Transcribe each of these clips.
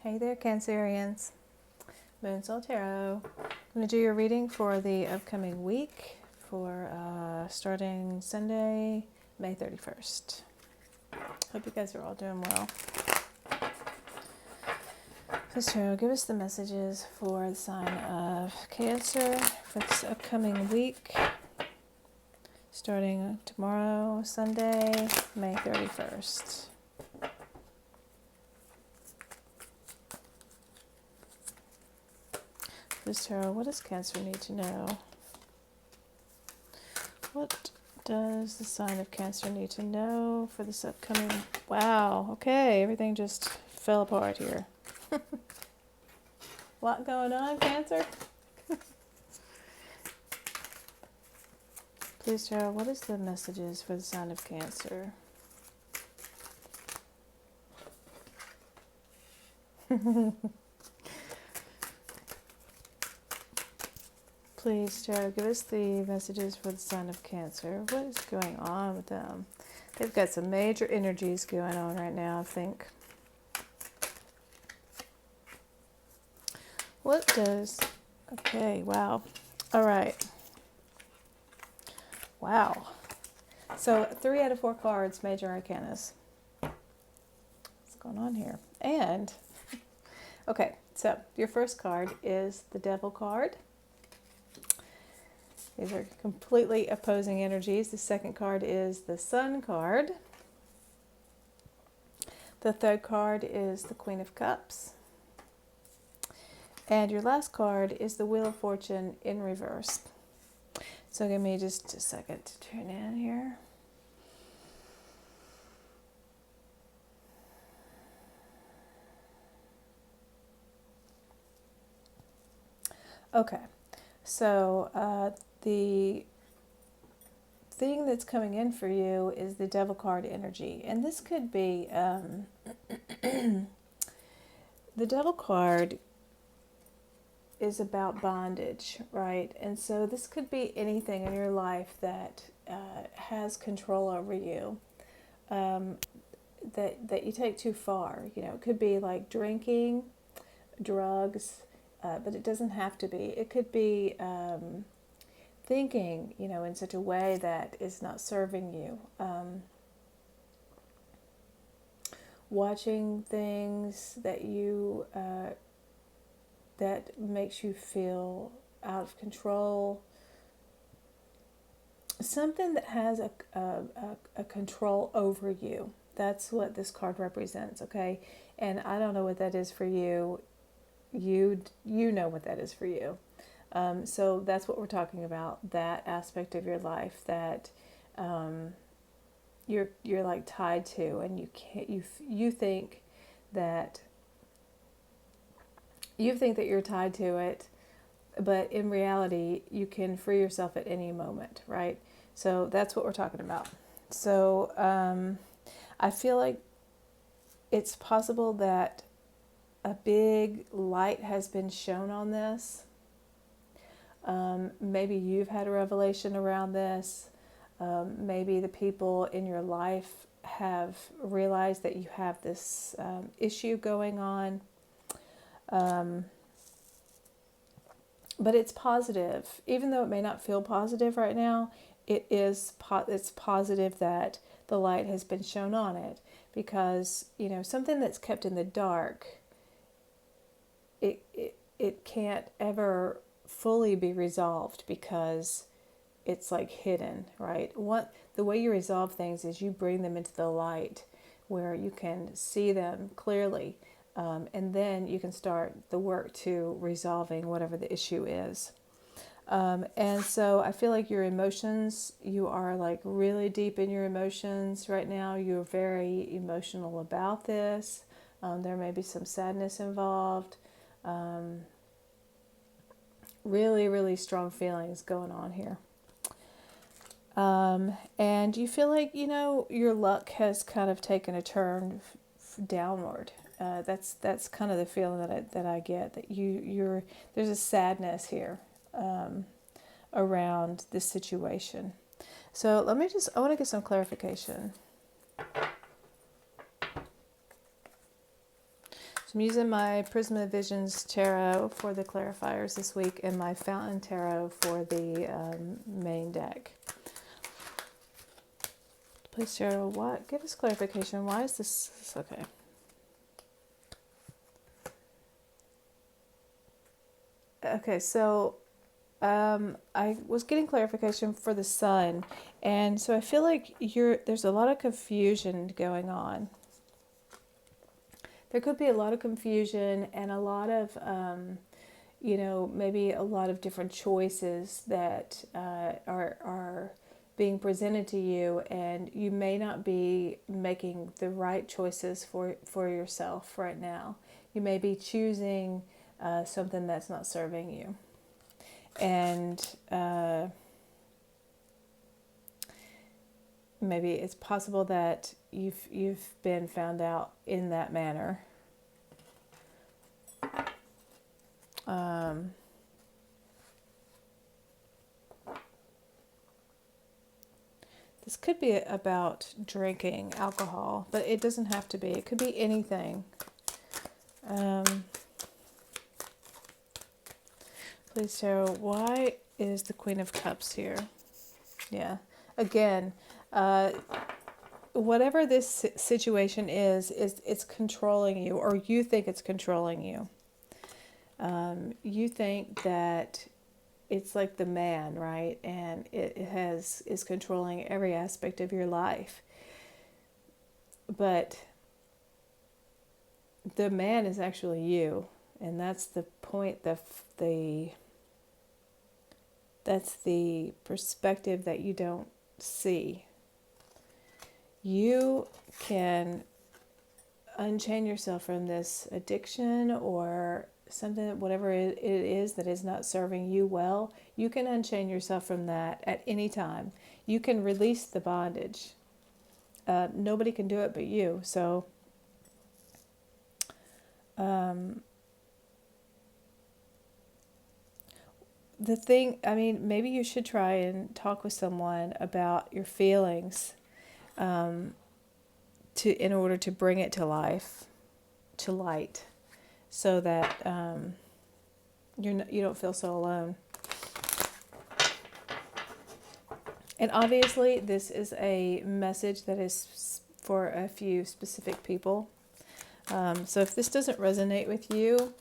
Hey there, Cancerians. Moon Soul Tarot. I'm going to do your reading for the upcoming week for starting Sunday, May 31st. Hope you guys are all doing well. Please, Tarot, give us the messages for the sign of Cancer for this upcoming week, starting tomorrow, Sunday, May 31st. Please, Tarot, what does Cancer need to know? What does the sign of Cancer need to know for this upcoming... Wow, okay, everything just fell apart here. A lot going on, Cancer. Please, Tarot, what is the messages for the sign of Cancer? Please, Tarot, give us the messages for the sign of Cancer. What is going on with them? They've got some major energies going on right now, I think. What does... Okay, wow. All right. Wow. So 3 out of 4 cards, major arcanas. What's going on here? And, okay, so your first card is the Devil card. These are completely opposing energies. The second card is the Sun card. The third card is the Queen of Cups. And your last card is the Wheel of Fortune in reverse. So give me just a second to tune in here. Okay, so the thing that's coming in for you is the Devil card energy. And this could be, the Devil card is about bondage, right? And so this could be anything in your life that has control over you, that you take too far. You know, it could be like drinking, drugs, but it doesn't have to be. It could be thinking, you know, in such a way that is not serving you. Watching things that you that makes you feel out of control. Something that has a control over you. That's what this card represents, okay? And I don't know what that is for you. You know what that is for you. So that's what we're talking about, that aspect of your life that you're like tied to, and you think that you're tied to it, but in reality you can free yourself at any moment, right? So that's what we're talking about. So I feel like it's possible that a big light has been shown on this. Maybe you've had a revelation around this. Maybe the people in your life have realized that you have this issue going on. But it's positive. Even though it may not feel positive right now, it's positive that the light has been shown on it. Because, you know, something that's kept in the dark, it can't ever fully be resolved because it's like hidden, right? The way you resolve things is you bring them into the light where you can see them clearly, and then you can start the work to resolving whatever the issue is. And so I feel like your emotions, you are like really deep in your emotions right now. You're very emotional about this. There may be some sadness involved. Really, really strong feelings going on here. And you feel like, you know, your luck has kind of taken a turn downward. That's kind of the feeling that I get, that there's a sadness here around this situation. So I want to get some clarification. I'm using my Prisma Visions Tarot for the clarifiers this week and my Fountain Tarot for the main deck. Please, Tarot, what? Give us clarification. Why is this okay? Okay, so I was getting clarification for the sun, and so I feel like there's a lot of confusion going on. There could be a lot of confusion and a lot of, maybe a lot of different choices that are being presented to you, and you may not be making the right choices for yourself right now. You may be choosing something that's not serving you. And maybe it's possible that you've been found out in that manner. This could be about drinking alcohol, but it doesn't have to be. It could be anything. Please, Tarot, why is the Queen of Cups here? Yeah. Again, whatever this situation is it's controlling you, or you think it's controlling you. You think that it's like the man, right? And it is controlling every aspect of your life. But the man is actually you, and that's the point. That's the perspective that you don't see. You can unchain yourself from this addiction or something, whatever it is that is not serving you well. You can unchain yourself from that at any time. You can release the bondage. Nobody can do it but you. So the thing, maybe you should try and talk with someone about your feelings, in order to bring it to light, so that you don't feel so alone. And obviously, this is a message that is for a few specific people. So if this doesn't resonate with you,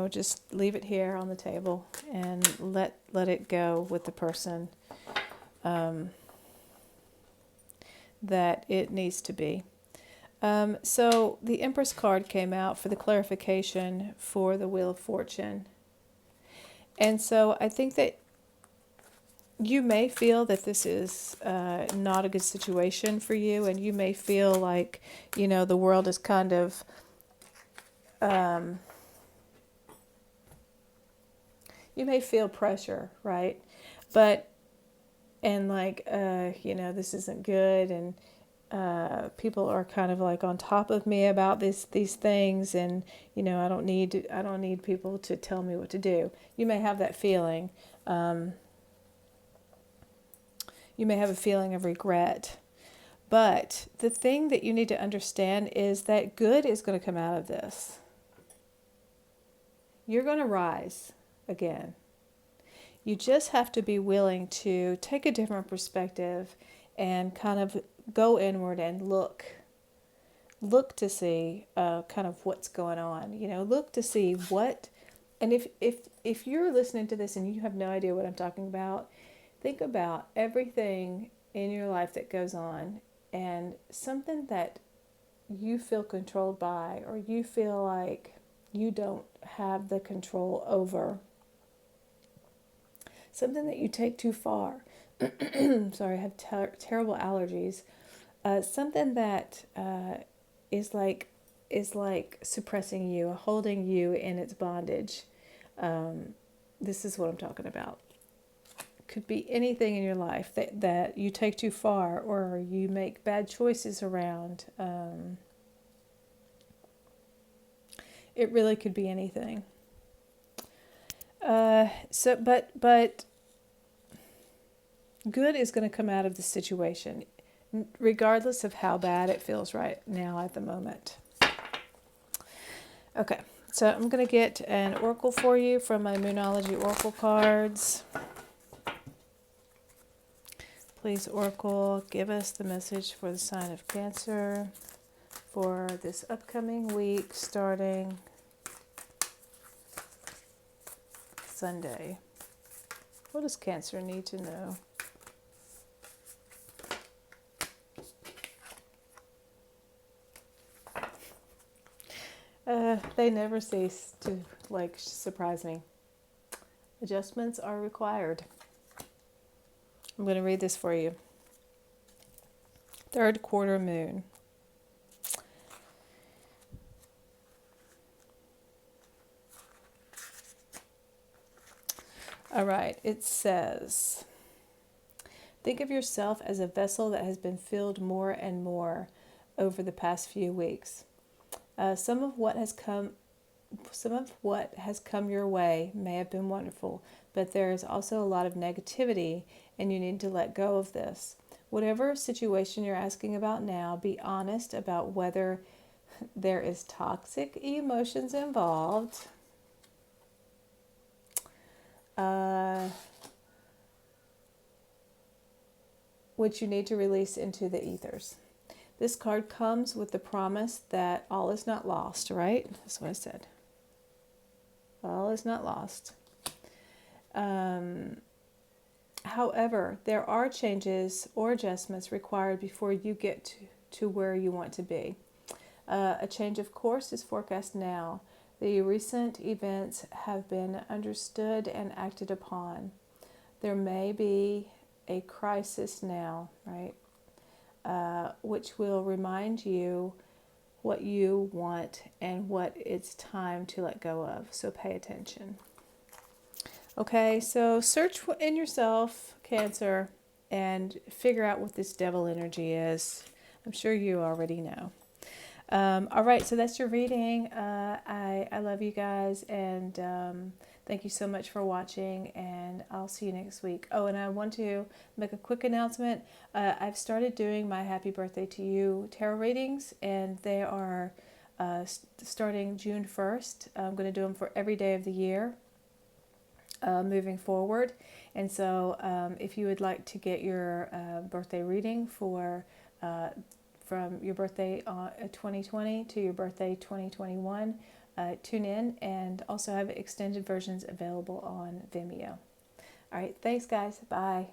just leave it here on the table and let it go with the person that it needs to be. So the Empress card came out for the clarification for the Wheel of Fortune. And so I think that you may feel that this is not a good situation for you, and you may feel like, the world is kind of you may feel pressure, right? And like, this isn't good, and people are kind of like on top of me about these things, and I don't need people to tell me what to do. You may have that feeling. You may have a feeling of regret. But the thing that you need to understand is that good is going to come out of this. You're going to rise again. You just have to be willing to take a different perspective and kind of go inward and look to see kind of what's going on. Look to see what, and if you're listening to this and you have no idea what I'm talking about, think about everything in your life that goes on, and something that you feel controlled by, or you feel like you don't have the control over. Something that you take too far. Sorry, I have terrible allergies. Something that is like suppressing you, holding you in its bondage. This is what I'm talking about. Could be anything in your life that you take too far, or you make bad choices around. It really could be anything. But good is going to come out of the situation, regardless of how bad it feels right now at the moment. Okay, so I'm going to get an oracle for you from my Moonology Oracle cards. Please, Oracle, give us the message for the sign of Cancer for this upcoming week starting Sunday. What does Cancer need to know? They never cease to surprise me. Adjustments are required. I'm going to read this for you. Third quarter moon. All right, it says, think of yourself as a vessel that has been filled more and more over the past few weeks. Some of what has come your way may have been wonderful, but there is also a lot of negativity, and you need to let go of this. Whatever situation you're asking about now, be honest about whether there is toxic emotions involved. Which you need to release into the ethers. This card comes with the promise that all is not lost, right? That's what I said. All is not lost. However, there are changes or adjustments required before you get to where you want to be. A change of course is forecast now. The recent events have been understood and acted upon. There may be a crisis now, right? Which will remind you what you want and what it's time to let go of. So pay attention. Okay, so search in yourself, Cancer, and figure out what this devil energy is. I'm sure you already know. All right, so that's your reading. I love you guys, and thank you so much for watching, and I'll see you next week. Oh, and I want to make a quick announcement. I've started doing my Happy Birthday to You tarot readings, and they are starting June 1st. I'm going to do them for every day of the year moving forward. And so if you would like to get your birthday reading for from your birthday 2020 to your birthday 2021, tune in, and also have extended versions available on Vimeo. All right, thanks guys. Bye.